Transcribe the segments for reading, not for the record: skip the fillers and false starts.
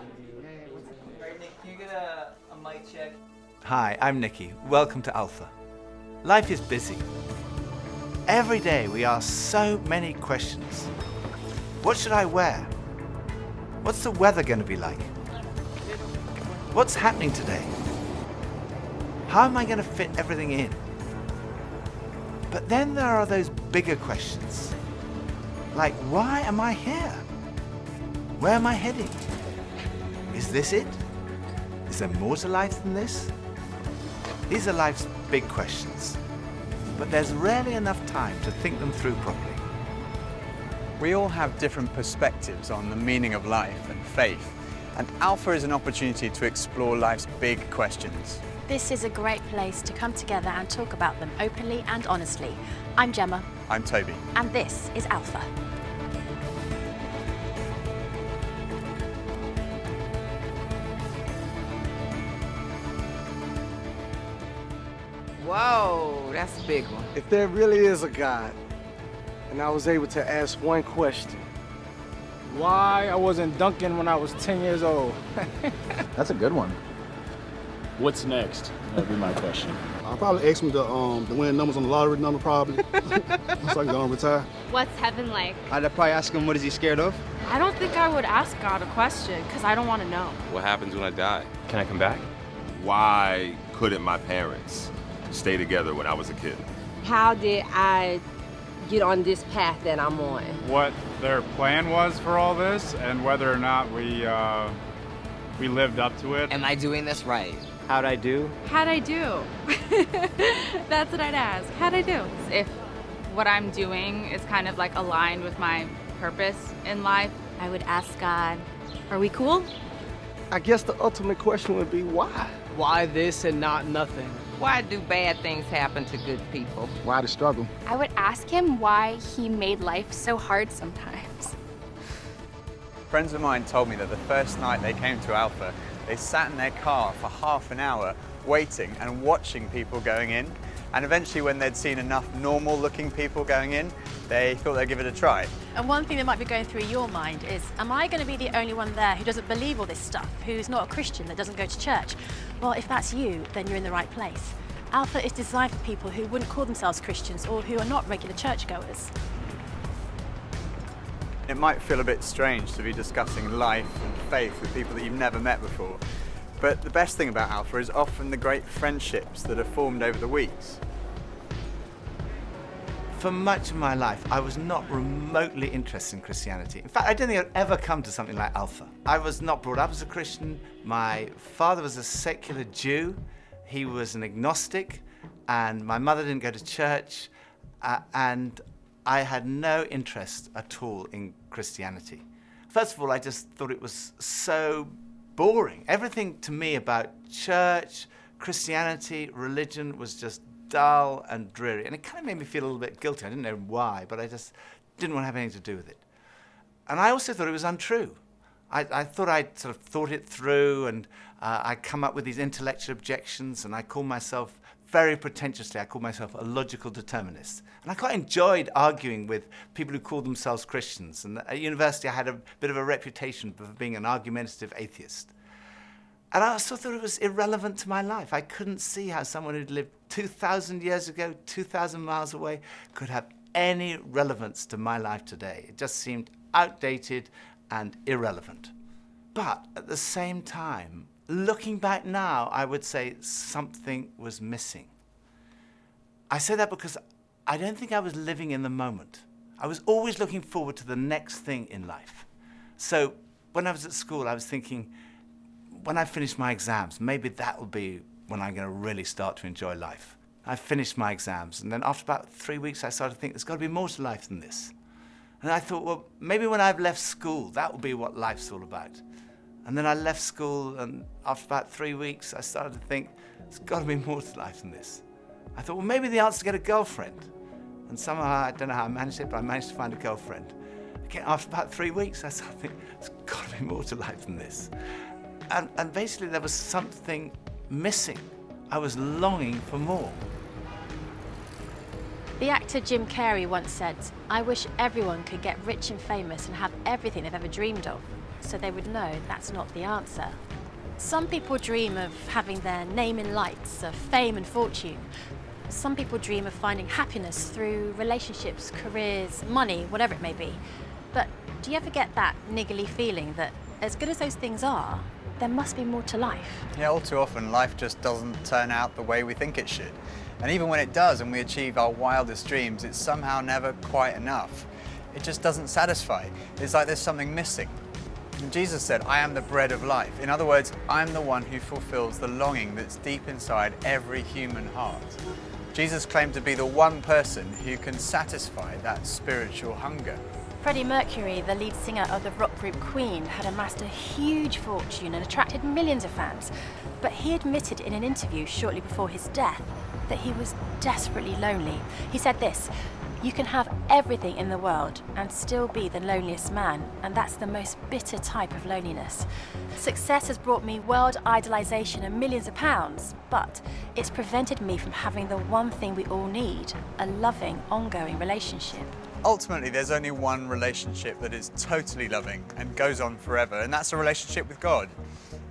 Alright, Nick, can you get a mic check? Hi, I'm Nicky. Welcome to Alpha. Life is busy. Every day we ask so many questions. What should I wear? What's the weather going to be like? What's happening today? How am I going to fit everything in? But then there are those bigger questions. Like, why am I here? Where am I heading? Is this it? Is there more to life than this? These are life's big questions, but there's rarely enough time to think them through properly. We all have different perspectives on the meaning of life and faith, and Alpha is an opportunity to explore life's big questions. This is a great place to come together and talk about them openly and honestly. I'm Gemma. I'm Toby. And this is Alpha. Whoa, that's a big one. If there really is a God, and I was able to ask one question, why I wasn't dunking when I was 10 years old? That's a good one. What's next? That'd be my question. I'll probably ask him to win numbers on the lottery number, probably. So I can retire. What's heaven like? I'd probably ask him, what is he scared of? I don't think I would ask God a question, because I don't want to know. What happens when I die? Can I come back? Why couldn't my parents stay together when I was a kid? How did I get on this path that I'm on? What their plan was for all this, and whether or not we lived up to it. Am I doing this right? How'd I do? How'd I do? That's what I'd ask. How'd I do? If what I'm doing is kind of like aligned with my purpose in life, I would ask God, are we cool? I guess the ultimate question would be why? Why this and not nothing? Why do bad things happen to good people? Why the struggle? I would ask him why he made life so hard sometimes. Friends of mine told me that the first night they came to Alpha, they sat in their car for half an hour waiting and watching people going in. And eventually, when they'd seen enough normal-looking people going in, they thought they'd give it a try. And one thing that might be going through your mind is, am I going to be the only one there who doesn't believe all this stuff, who's not a Christian, that doesn't go to church? Well, if that's you, then you're in the right place. Alpha is designed for people who wouldn't call themselves Christians or who are not regular churchgoers. It might feel a bit strange to be discussing life and faith with people that you've never met before. But the best thing about Alpha is often the great friendships that are formed over the weeks. For much of my life, I was not remotely interested in Christianity. In fact, I didn't think I'd ever come to something like Alpha. I was not brought up as a Christian. My father was a secular Jew. He was an agnostic, and my mother didn't go to church, and I had no interest at all in Christianity. First of all, I just thought it was so boring. Everything to me about church, Christianity, religion was just dull and dreary. And it kind of made me feel a little bit guilty. I didn't know why, but I just didn't want to have anything to do with it. And I also thought it was untrue. I thought I'd sort of thought it through, and I'd come up with these intellectual objections, and I called myself, very pretentiously, I called myself a logical determinist. And I quite enjoyed arguing with people who called themselves Christians. And at university, I had a bit of a reputation for being an argumentative atheist. And I also thought it was irrelevant to my life. I couldn't see how someone who'd lived 2,000 years ago, 2,000 miles away, could have any relevance to my life today. It just seemed outdated and irrelevant. But at the same time, looking back now, I would say something was missing. I say that because I don't think I was living in the moment. I was always looking forward to the next thing in life. So when I was at school, I was thinking, when I finish my exams, maybe that will be when I'm going to really start to enjoy life. I finished my exams, and then after about 3 weeks, I started to think there's got to be more to life than this. And I thought, well, maybe when I've left school, that will be what life's all about. And then I left school, and after about 3 weeks, I started to think, there's got to be more to life than this. I thought, well, maybe the answer is to get a girlfriend. And somehow, I don't know how I managed it, but I managed to find a girlfriend. Again, after about 3 weeks, I started to think, there's got to be more to life than this. And basically, there was something missing. I was longing for more. The actor Jim Carrey once said, I wish everyone could get rich and famous and have everything they've ever dreamed of. so they would know that's not the answer. Some people dream of having their name in lights, of fame and fortune. Some people dream of finding happiness through relationships, careers, money, whatever it may be. But do you ever get that niggly feeling that as good as those things are, there must be more to life? Yeah, all too often life just doesn't turn out the way we think it should. And even when it does and we achieve our wildest dreams, it's somehow never quite enough. It just doesn't satisfy. It's like there's something missing. And Jesus said, I am the bread of life. In other words, I'm the one who fulfills the longing that's deep inside every human heart. Jesus claimed to be the one person who can satisfy that spiritual hunger. Freddie Mercury, the lead singer of the rock group Queen, had amassed a huge fortune and attracted millions of fans. But he admitted in an interview shortly before his death that he was desperately lonely. He said this, "You can have everything in the world and still be the loneliest man, and that's the most bitter type of loneliness. Success has brought me world idolization and millions of pounds, but it's prevented me from having the one thing we all need, a loving, ongoing relationship." Ultimately, there's only one relationship that is totally loving and goes on forever, and that's a relationship with God.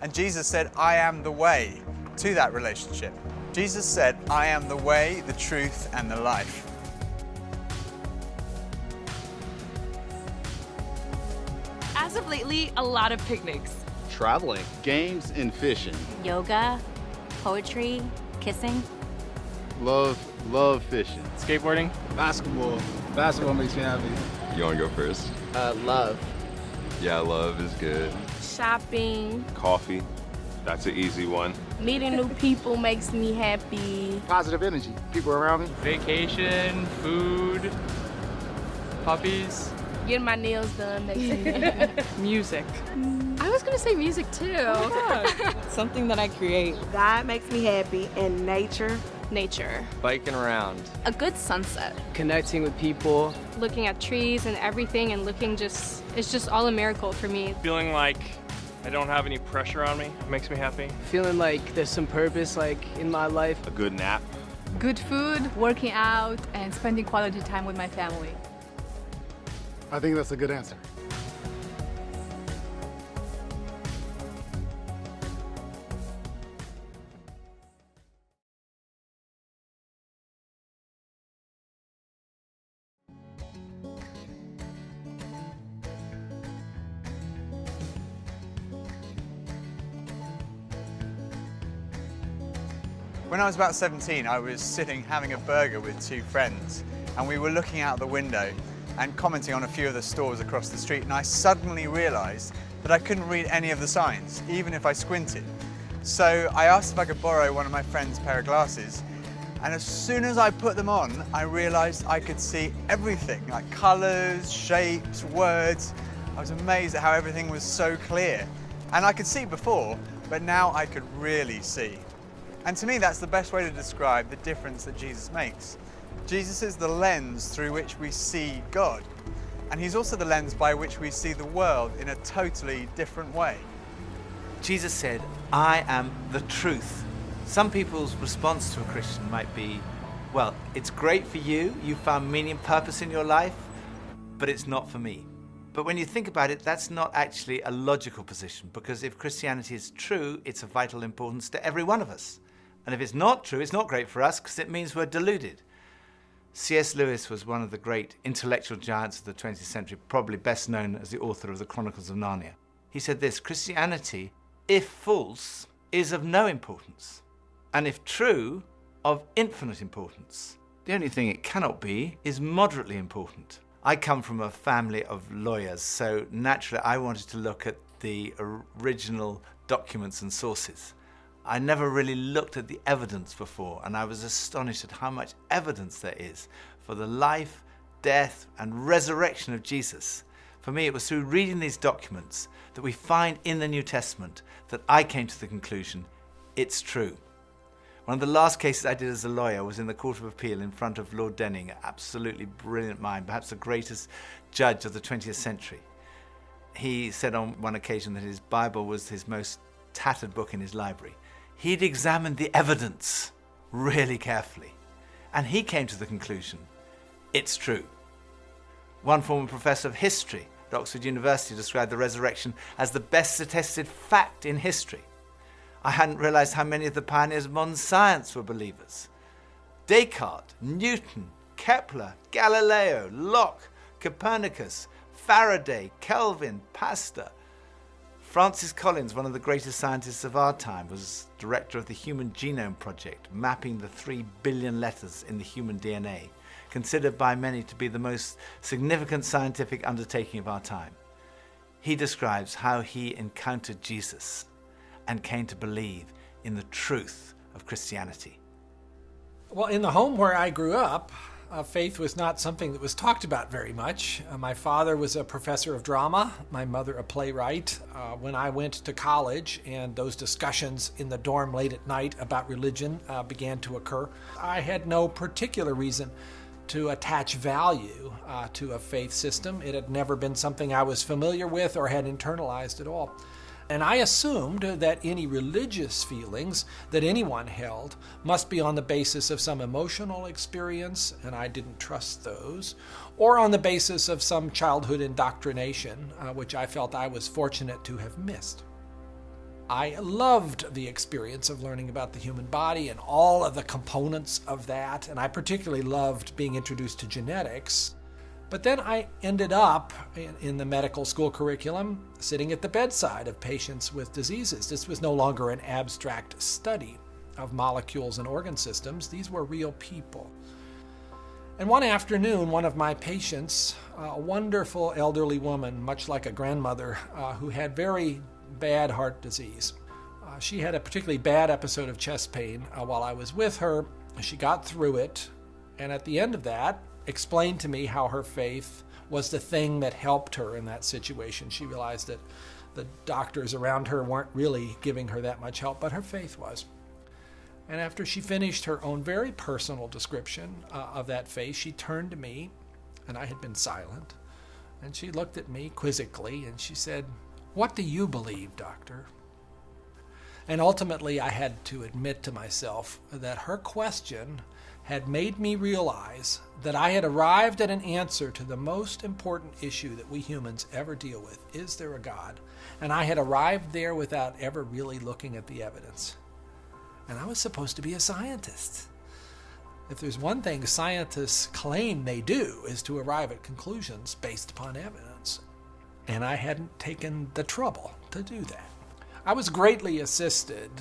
And Jesus said, I am the way to that relationship. Jesus said, I am the way, the truth, and the life. As of lately, a lot of picnics. Traveling, games, and fishing. Yoga, poetry, kissing. Love fishing. Skateboarding. Basketball. Basketball makes me happy. You want to go first? Love. Yeah, love is good. Shopping. Coffee, that's an easy one. Meeting new people makes me happy. Positive energy. People around me. Vacation, food, puppies. Getting my nails done makes me happy. Music. I was gonna say music too. Something that I create. God makes me happy, and nature. Nature. Biking around. A good sunset. Connecting with people. Looking at trees and everything and it's just all a miracle for me. Feeling like I don't have any pressure on me makes me happy. Feeling like there's some purpose in my life. A good nap. Good food, working out, and spending quality time with my family. I think that's a good answer. When I was about 17, I was sitting having a burger with two friends, and we were looking out the window and commenting on a few of the stores across the street, and I suddenly realized that I couldn't read any of the signs, even if I squinted. So I asked if I could borrow one of my friend's pair of glasses, and as soon as I put them on, I realized I could see everything, like colors, shapes, words. I was amazed at how everything was so clear. And I could see before, but now I could really see. And to me, that's the best way to describe the difference that Jesus makes. Jesus is the lens through which we see God, and he's also the lens by which we see the world in a totally different way. Jesus said, I am the truth. Some people's response to a Christian might be, well, it's great for you, you found meaning and purpose in your life, but it's not for me. But when you think about it, that's not actually a logical position, because if Christianity is true, it's of vital importance to every one of us. And if it's not true, it's not great for us, because it means we're deluded. C.S. Lewis was one of the great intellectual giants of the 20th century, probably best known as the author of the Chronicles of Narnia. He said this, Christianity, if false, is of no importance, and if true, of infinite importance. The only thing it cannot be is moderately important. I come from a family of lawyers, so naturally I wanted to look at the original documents and sources. I never really looked at the evidence before, and I was astonished at how much evidence there is for the life, death, and resurrection of Jesus. For me, it was through reading these documents that we find in the New Testament that I came to the conclusion, it's true. One of the last cases I did as a lawyer was in the Court of Appeal in front of Lord Denning, an absolutely brilliant mind, perhaps the greatest judge of the 20th century. He said on one occasion that his Bible was his most tattered book in his library. He'd examined the evidence really carefully, and he came to the conclusion, it's true. One former professor of history at Oxford University described the resurrection as the best attested fact in history. I hadn't realized how many of the pioneers of modern science were believers. Descartes, Newton, Kepler, Galileo, Locke, Copernicus, Faraday, Kelvin, Pasteur. Francis Collins, one of the greatest scientists of our time, was director of the Human Genome Project, mapping the 3 billion letters in the human DNA, considered by many to be the most significant scientific undertaking of our time. He describes how he encountered Jesus and came to believe in the truth of Christianity. Well, in the home where I grew up, faith was not something that was talked about very much. My father was a professor of drama, my mother a playwright. When I went to college and those discussions in the dorm late at night about religion began to occur, I had no particular reason to attach value to a faith system. It had never been something I was familiar with or had internalized at all. And I assumed that any religious feelings that anyone held must be on the basis of some emotional experience, and I didn't trust those, or on the basis of some childhood indoctrination, which I felt I was fortunate to have missed. I loved the experience of learning about the human body and all of the components of that, and I particularly loved being introduced to genetics. But then I ended up in the medical school curriculum sitting at the bedside of patients with diseases. This was no longer an abstract study of molecules and organ systems. These were real people. And one afternoon, one of my patients, a wonderful elderly woman, much like a grandmother, who had very bad heart disease. She had a particularly bad episode of chest pain while I was with her. She got through it, and at the end of that, explained to me how her faith was the thing that helped her in that situation. She realized that the doctors around her weren't really giving her that much help, but her faith was. And after she finished her own very personal description of that faith, she turned to me, and I had been silent, and she looked at me quizzically, and she said, "What do you believe, doctor?" And ultimately, I had to admit to myself that her question had made me realize that I had arrived at an answer to the most important issue that we humans ever deal with. Is there a God? And I had arrived there without ever really looking at the evidence. And I was supposed to be a scientist. If there's one thing scientists claim they do, is to arrive at conclusions based upon evidence. And I hadn't taken the trouble to do that. I was greatly assisted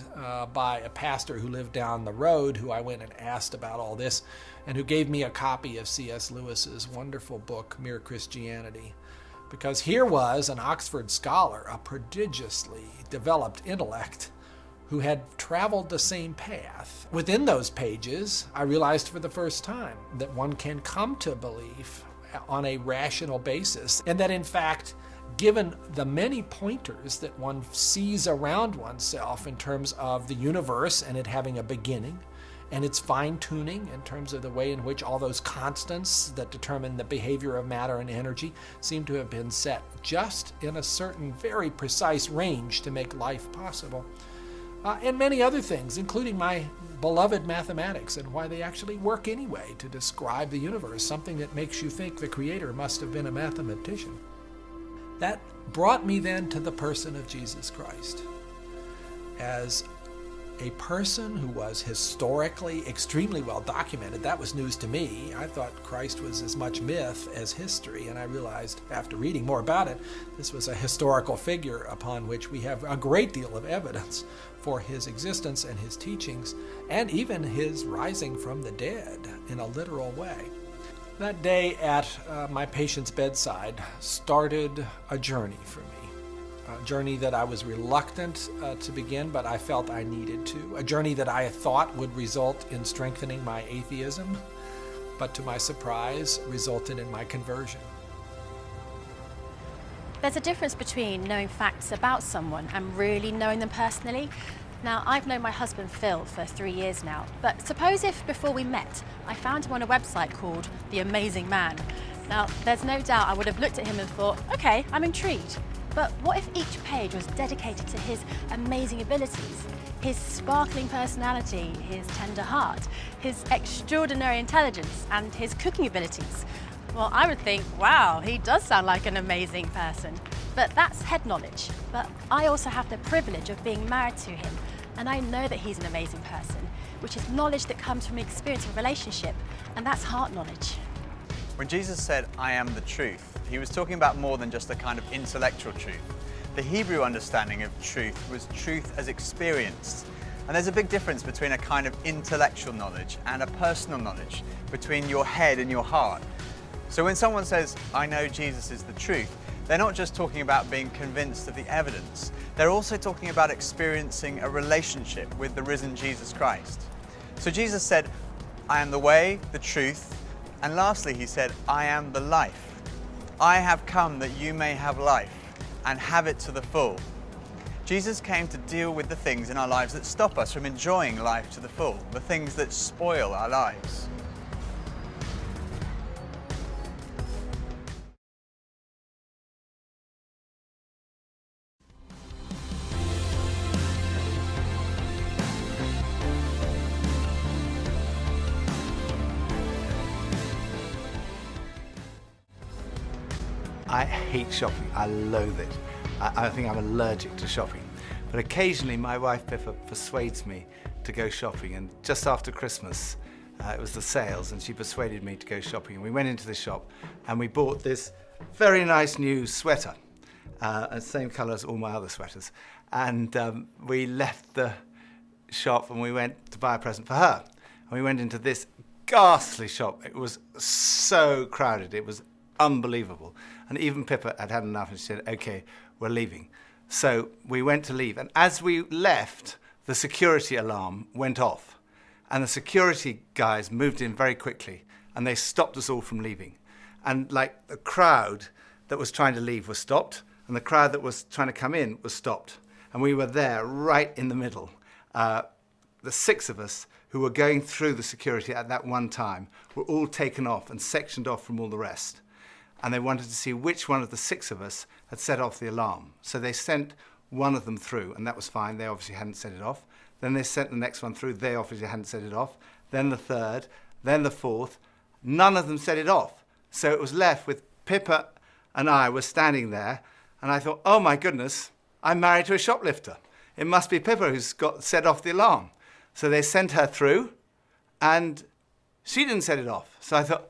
by a pastor who lived down the road, who I went and asked about all this, and who gave me a copy of C.S. Lewis's wonderful book, Mere Christianity. Because here was an Oxford scholar, a prodigiously developed intellect, who had traveled the same path. Within those pages, I realized for the first time that one can come to belief on a rational basis, and that in fact, given the many pointers that one sees around oneself in terms of the universe and it having a beginning, and its fine-tuning in terms of the way in which all those constants that determine the behavior of matter and energy seem to have been set just in a certain very precise range to make life possible. And many other things, including my beloved mathematics and why they actually work anyway to describe the universe, something that makes you think the Creator must have been a mathematician. That brought me then to the person of Jesus Christ as a person who was historically extremely well documented. That was news to me. I thought Christ was as much myth as history, and I realized after reading more about it, this was a historical figure upon which we have a great deal of evidence for his existence and his teachings, and even his rising from the dead in a literal way. That day at my patient's bedside started a journey for me. A journey that I was reluctant to begin, but I felt I needed to. A journey that I thought would result in strengthening my atheism, but to my surprise, resulted in my conversion. There's a difference between knowing facts about someone and really knowing them personally. Now, I've known my husband Phil for 3 years now, but suppose if before we met, I found him on a website called The Amazing Man. Now, there's no doubt I would have looked at him and thought, okay, I'm intrigued. But what if each page was dedicated to his amazing abilities, his sparkling personality, his tender heart, his extraordinary intelligence, and his cooking abilities? Well, I would think, wow, he does sound like an amazing person. But that's head knowledge. But I also have the privilege of being married to him, and I know that he's an amazing person, which is knowledge that comes from experience of relationship, and that's heart knowledge. When Jesus said, "I am the truth," he was talking about more than just a kind of intellectual truth. The Hebrew understanding of truth was truth as experienced. And there's a big difference between a kind of intellectual knowledge and a personal knowledge, between your head and your heart. So when someone says, "I know Jesus is the truth," they're not just talking about being convinced of the evidence. They're also talking about experiencing a relationship with the risen Jesus Christ. So Jesus said, "I am the way, the truth," and lastly he said, "I am the life. I have come that you may have life and have it to the full." Jesus came to deal with the things in our lives that stop us from enjoying life to the full, the things that spoil our lives. I hate shopping. I loathe it. I think I'm allergic to shopping. But occasionally my wife Pippa persuades me to go shopping, and just after Christmas it was the sales and she persuaded me to go shopping, and we went into the shop and we bought this very nice new sweater, same colour as all my other sweaters, and we left the shop and we went to buy a present for her, and we went into this ghastly shop. It was so crowded, it was unbelievable, and even Pippa had had enough and she said, "Okay, we're leaving." So we went to leave, and as we left, the security alarm went off, and the security guys moved in very quickly, and they stopped us all from leaving. And like the crowd that was trying to leave was stopped, and the crowd that was trying to come in was stopped, and we were there right in the middle. The 6 of us who were going through the security at that one time were all taken off and sectioned off from all the rest. And they wanted to see which one of the 6 of us had set off the alarm. So they sent one of them through, and that was fine. They obviously hadn't set it off. Then they sent the next one through. They obviously hadn't set it off. Then the 3rd, then the 4th. None of them set it off. So it was left with Pippa and I were standing there, and I thought, oh my goodness, I'm married to a shoplifter. It must be Pippa who's got set off the alarm. So they sent her through, and she didn't set it off. So I thought,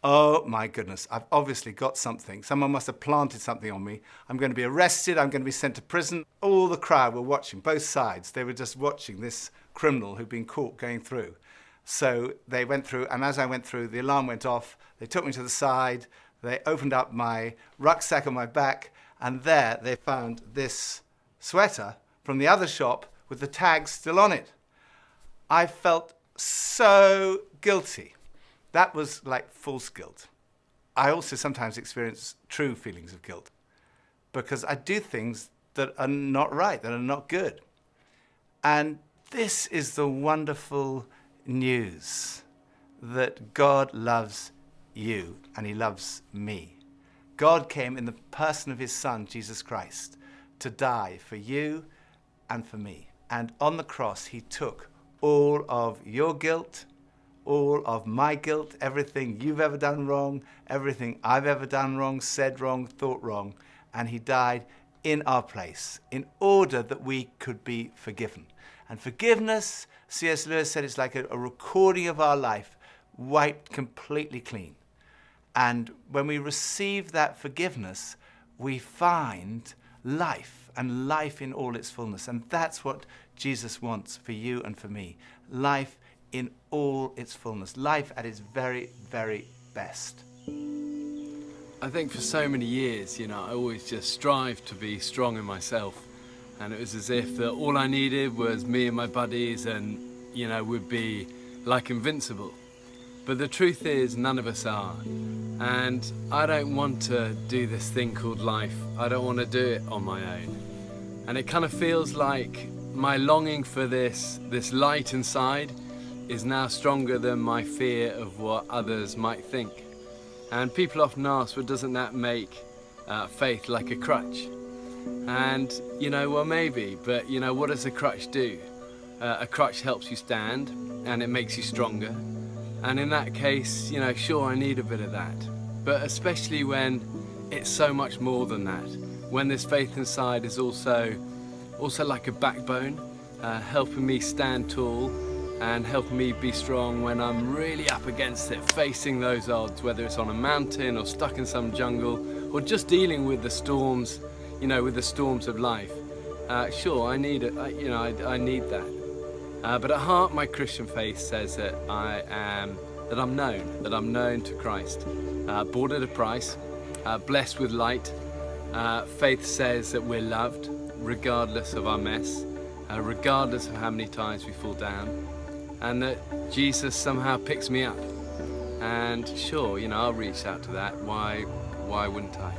oh my goodness, I've obviously got something. Someone must have planted something on me. I'm going to be arrested, I'm going to be sent to prison. All the crowd were watching, both sides. They were just watching this criminal who'd been caught going through. So they went through, and as I went through, the alarm went off. They took me to the side. They opened up my rucksack on my back, and there they found this sweater from the other shop with the tag still on it. I felt so guilty. That was like false guilt. I also sometimes experience true feelings of guilt because I do things that are not right, that are not good. And this is the wonderful news that God loves you and he loves me. God came in the person of his Son, Jesus Christ, to die for you and for me. And on the cross, he took all of your guilt, all of my guilt, everything you've ever done wrong, everything I've ever done wrong, said wrong, thought wrong, and he died in our place in order that we could be forgiven. And forgiveness, C.S. Lewis said, it's like a recording of our life wiped completely clean. And when we receive that forgiveness, we find life, and life in all its fullness. And that's what Jesus wants for you and for me. Life in all its fullness. Life at its very, very best. I think for so many years, I always just strived to be strong in myself. And it was as if that all I needed was me and my buddies and, we'd be like invincible. But the truth is, none of us are. And I don't want to do this thing called life. I don't want to do it on my own. And it kind of feels like my longing for this light inside is now stronger than my fear of what others might think. And people often ask, well, doesn't that make faith like a crutch? And, well, maybe, but, what does a crutch do? A crutch helps you stand, and it makes you stronger. And in that case, sure, I need a bit of that. but especially when it's so much more than that. When this faith inside is also like a backbone, helping me stand tall and helping me be strong when I'm really up against it, facing those odds, whether it's on a mountain or stuck in some jungle or just dealing with the storms, with the storms of life. Sure, I need it. I need that. But at heart, my Christian faith says that I'm known to Christ, bought at a price, blessed with light. Faith says that we're loved, regardless of our mess, regardless of how many times we fall down, and that Jesus somehow picks me up. And sure, I'll reach out to that. Why wouldn't I?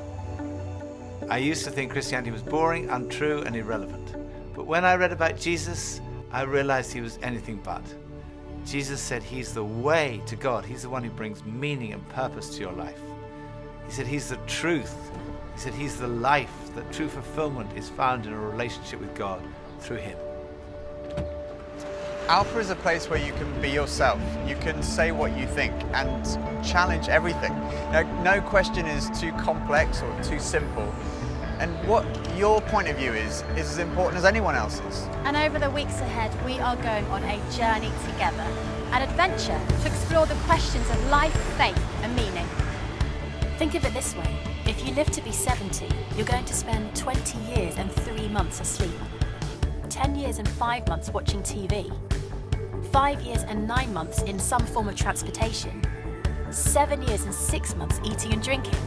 I used to think Christianity was boring, untrue, and irrelevant. But when I read about Jesus, I realized he was anything but. Jesus said he's the way to God. He's the one who brings meaning and purpose to your life. He said he's the truth. He said he's the life, that true fulfillment is found in a relationship with God through him. Alpha is a place where you can be yourself. You can say what you think and challenge everything. No question is too complex or too simple. And what your point of view is as important as anyone else's. And over the weeks ahead, we are going on a journey together, an adventure to explore the questions of life, faith, and meaning. Think of it this way. If you live to be 70, you're going to spend 20 years and 3 months asleep, 10 years and 5 months watching TV, 5 years and 9 months in some form of transportation, 7 years and 6 months eating and drinking.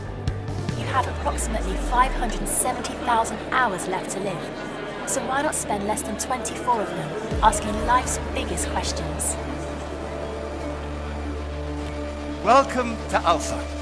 You have approximately 570,000 hours left to live. So why not spend less than 24 of them asking life's biggest questions? Welcome to Alpha.